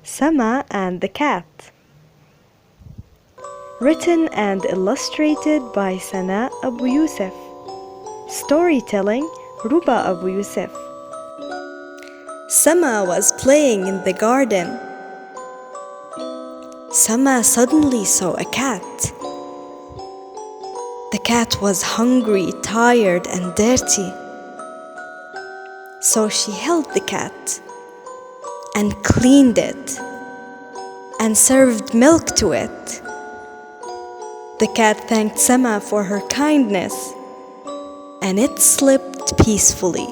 Sama and the Cat. Written and illustrated by Sanaa Aboyosef. Storytelling Ruba Aboyosef. Sama was playing in the garden. Sama suddenly saw a cat. The cat was hungry, tired, and dirty. So she held the cat and cleaned it and served milk to it. The cat thanked Sama for her kindness, and it slept peacefully.